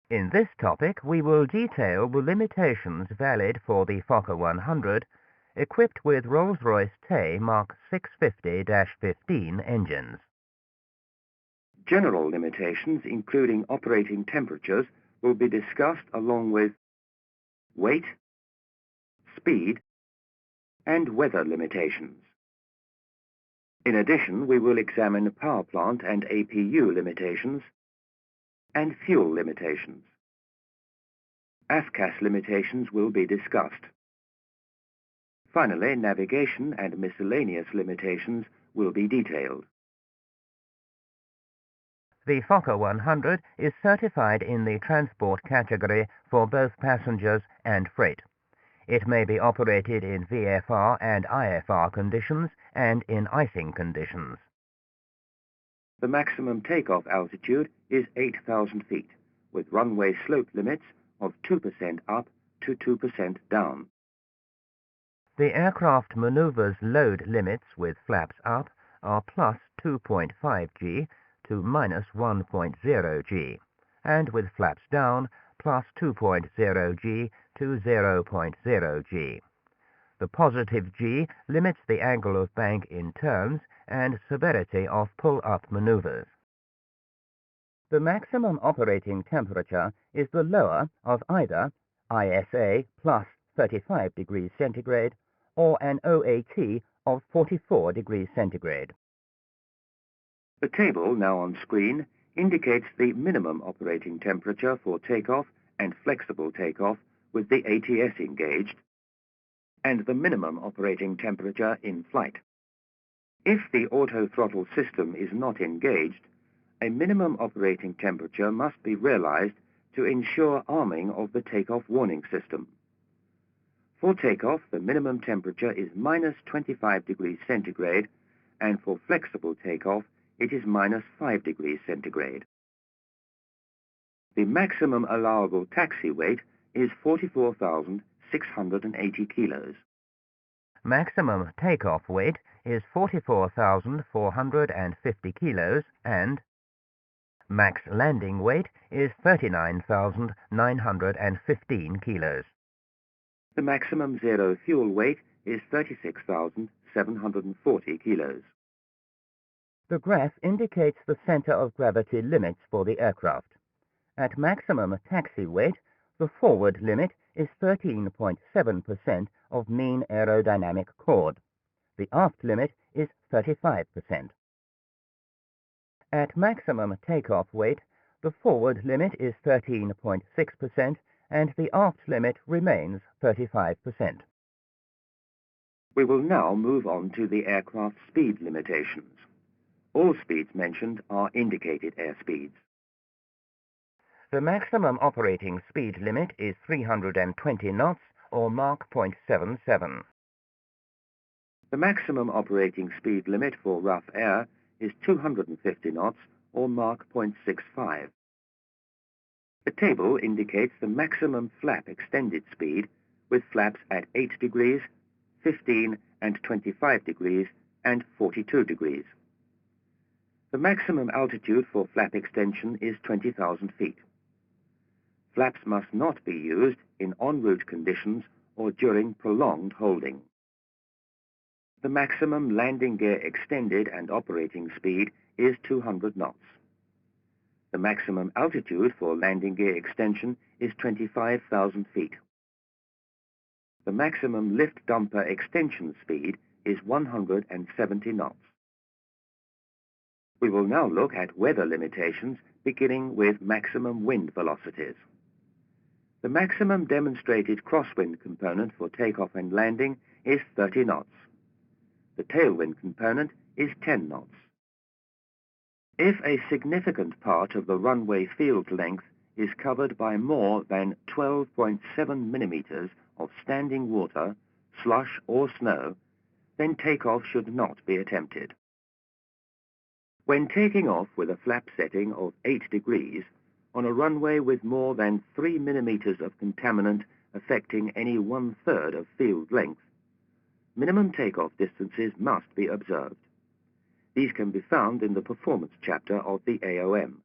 In this topic, we will detail the limitations valid for the Fokker 100, equipped with Rolls-Royce Tay Mark 650-15 engines. General limitations, including operating temperatures, will be discussed along with weight, speed, and weather limitations. In addition, we will examine power plant and APU limitations and fuel limitations. AFCAS limitations will be discussed. Finally, navigation and miscellaneous limitations will be detailed. The Fokker 100 is certified in the transport category for both passengers and freight. It may be operated in VFR and IFR conditions and in icing conditions. The maximum takeoff altitude is 8,000 feet, with runway slope limits of 2% up to 2% down. The aircraft maneuvers load limits with flaps up are plus 2.5 g to minus 1.0 g, and with flaps down plus 2.0 g to 0.0 g. The positive g limits the angle of bank in turns and severity of pull-up maneuvers. The maximum operating temperature is the lower of either ISA plus 35 degrees centigrade or an OAT of 44 degrees centigrade. The table now on screen indicates the minimum operating temperature for takeoff and flexible takeoff with the ATS engaged, and the minimum operating temperature in flight. If the auto throttle system is not engaged, a minimum operating temperature must be realized to ensure arming of the takeoff warning system. For takeoff, the minimum temperature is minus 25 degrees centigrade, and for flexible takeoff, it is minus 5 degrees centigrade. The maximum allowable taxi weight is 44,680 kilos. Maximum takeoff weight is 44,450 kilos and max landing weight is 39,915 kilos. The maximum zero fuel weight is 36,740 kilos. The graph indicates the center of gravity limits for the aircraft. At maximum taxi weight, the forward limit is 13.7% of mean aerodynamic chord. The aft limit is 35%. At maximum takeoff weight, the forward limit is 13.6% and the aft limit remains 35%. We will now move on to the aircraft speed limitations. All speeds mentioned are indicated airspeeds. The maximum operating speed limit is 320 knots or Mach 0.77. The maximum operating speed limit for rough air is 250 knots or Mach 0.65. The table indicates the maximum flap extended speed with flaps at 8 degrees, 15 and 25 degrees and 42 degrees. The maximum altitude for flap extension is 20,000 feet. Flaps must not be used in en route conditions or during prolonged holding. The maximum landing gear extended and operating speed is 200 knots. The maximum altitude for landing gear extension is 25,000 feet. The maximum lift dumper extension speed is 170 knots. We will now look at weather limitations, beginning with maximum wind velocities. The maximum demonstrated crosswind component for takeoff and landing is 30 knots. The tailwind component is 10 knots. If a significant part of the runway field length is covered by more than 12.7 millimeters of standing water, slush or snow, then takeoff should not be attempted. When taking off with a flap setting of 8 degrees on a runway with more than 3 millimeters of contaminant affecting any 1/3 of field length, minimum takeoff distances must be observed. These can be found in the performance chapter of the AOM.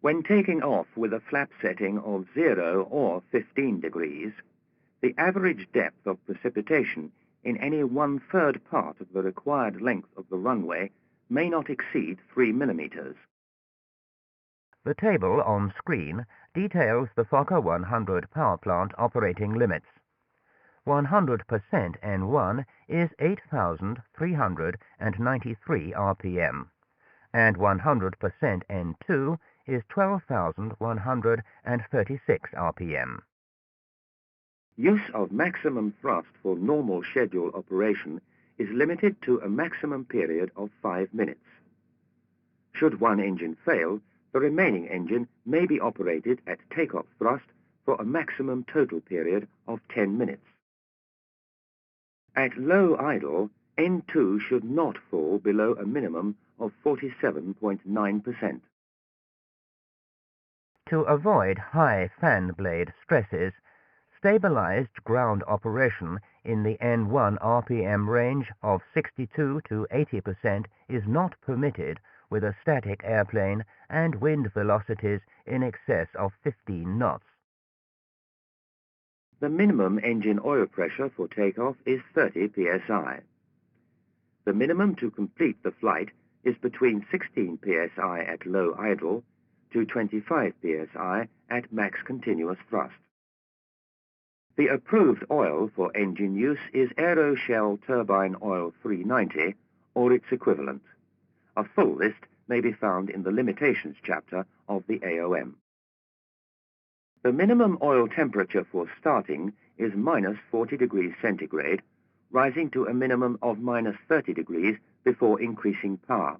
When taking off with a flap setting of 0 or 15 degrees, the average depth of precipitation in any 1/3 part of the required length of the runway may not exceed 3 millimeters. The table on screen details the Fokker 100 power plant operating limits. 100% N1 is 8,393 RPM, and 100% N2 is 12,136 RPM. Use of maximum thrust for normal schedule operation is limited to a maximum period of 5 minutes. Should one engine fail, the remaining engine may be operated at takeoff thrust for a maximum total period of 10 minutes. At low idle, N2 should not fall below a minimum of 47.9%. To avoid high fan blade stresses, stabilized ground operation in the N1 RPM range of 62 to 80% is not permitted with a static airplane and wind velocities in excess of 15 knots. The minimum engine oil pressure for takeoff is 30 psi. The minimum to complete the flight is between 16 psi at low idle to 25 psi at max continuous thrust. The approved oil for engine use is Aeroshell Turbine Oil 390 or its equivalent. A full list may be found in the Limitations chapter of the AOM. The minimum oil temperature for starting is -40 degrees centigrade, rising to a minimum of -30 degrees before increasing power.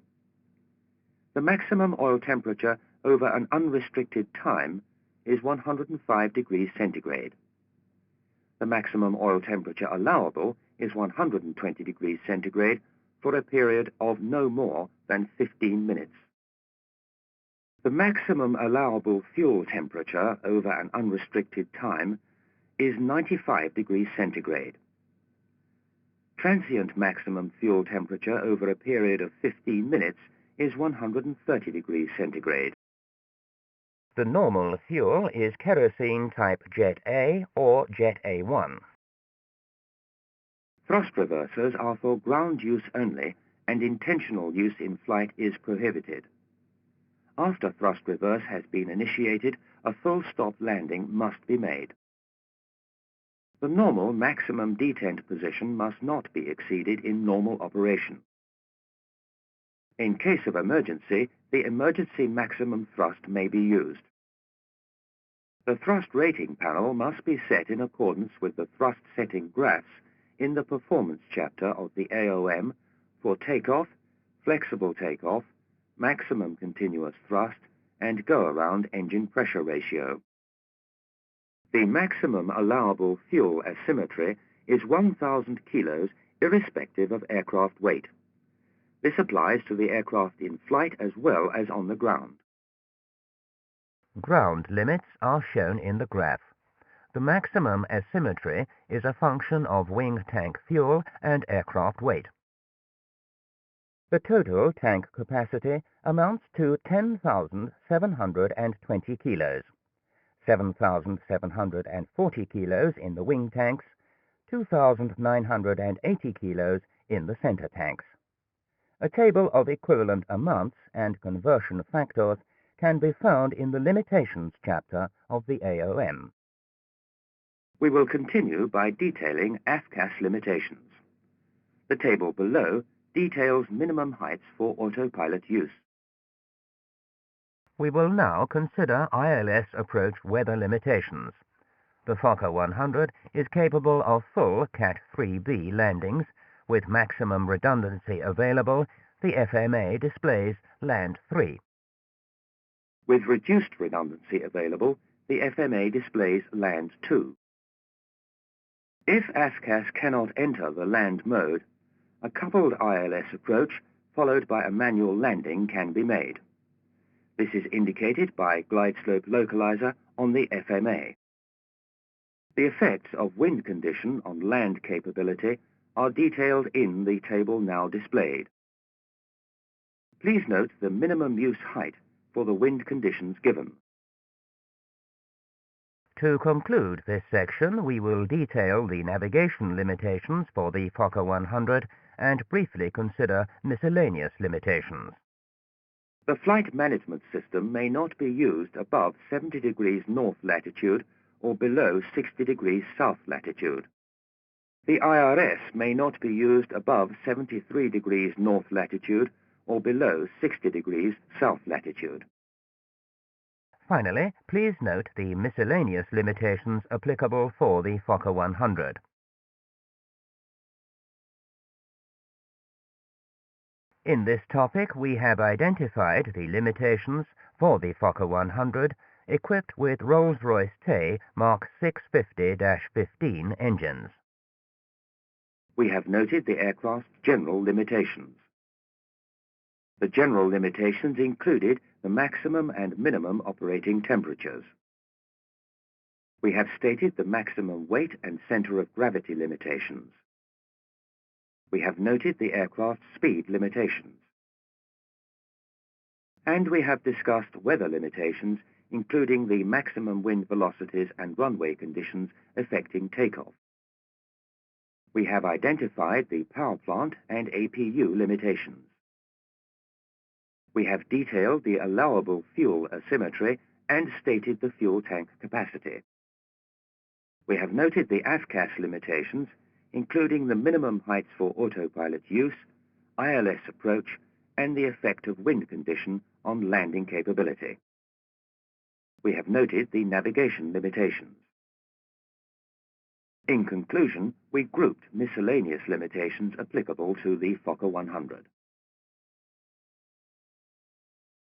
The maximum oil temperature over an unrestricted time is 105 degrees centigrade. The maximum oil temperature allowable is 120 degrees centigrade for a period of no more than 15 minutes. The maximum allowable fuel temperature over an unrestricted time is 95 degrees centigrade. Transient maximum fuel temperature over a period of 15 minutes is 130 degrees centigrade. The normal fuel is kerosene type Jet A or Jet A1. Thrust reversers are for ground use only, and intentional use in flight is prohibited. After thrust reverse has been initiated, a full stop landing must be made. The normal maximum detent position must not be exceeded in normal operation. In case of emergency, the emergency maximum thrust may be used. The thrust rating panel must be set in accordance with the thrust setting graphs in the Performance chapter of the AOM for takeoff, flexible takeoff, maximum continuous thrust, and go-around engine pressure ratio. The maximum allowable fuel asymmetry is 1,000 kilos irrespective of aircraft weight. This applies to the aircraft in flight as well as on the ground. Ground limits are shown in the graph. The maximum asymmetry is a function of wing tank fuel and aircraft weight. The total tank capacity amounts to 10,720 kilos, 7,740 kilos in the wing tanks, 2,980 kilos in the center tanks. A table of equivalent amounts and conversion factors can be found in the Limitations chapter of the AOM. We will continue by detailing AFCAS limitations. The table below details minimum heights for autopilot use. We will now consider ILS approach weather limitations. The Fokker 100 is capable of full Cat 3B landings. With maximum redundancy available, the FMA displays Land 3. With reduced redundancy available, the FMA displays Land 2. If AFCAS cannot enter the land mode, a coupled ILS approach followed by a manual landing can be made. This is indicated by glide slope localizer on the FMA. The effects of wind condition on land capability are detailed in the table now displayed. Please note the minimum use height for the wind conditions given. To conclude this section, we will detail the navigation limitations for the Fokker 100 and briefly consider miscellaneous limitations. The flight management system may not be used above 70 degrees north latitude or below 60 degrees south latitude. The IRS may not be used above 73 degrees north latitude or below 60 degrees south latitude. Finally, please note the miscellaneous limitations applicable for the Fokker 100. In this topic, we have identified the limitations for the Fokker 100 equipped with Rolls-Royce Tay Mark 650-15 engines. We have noted the aircraft's general limitations. The general limitations included the maximum and minimum operating temperatures. We have stated the maximum weight and center of gravity limitations. We have noted the aircraft's speed limitations. And we have discussed weather limitations, including the maximum wind velocities and runway conditions affecting takeoff. We have identified the power plant and APU limitations. We have detailed the allowable fuel asymmetry and stated the fuel tank capacity. We have noted the AFCAS limitations, including the minimum heights for autopilot use, ILS approach, and the effect of wind condition on landing capability. We have noted the navigation limitations. In conclusion, we grouped miscellaneous limitations applicable to the Fokker 100.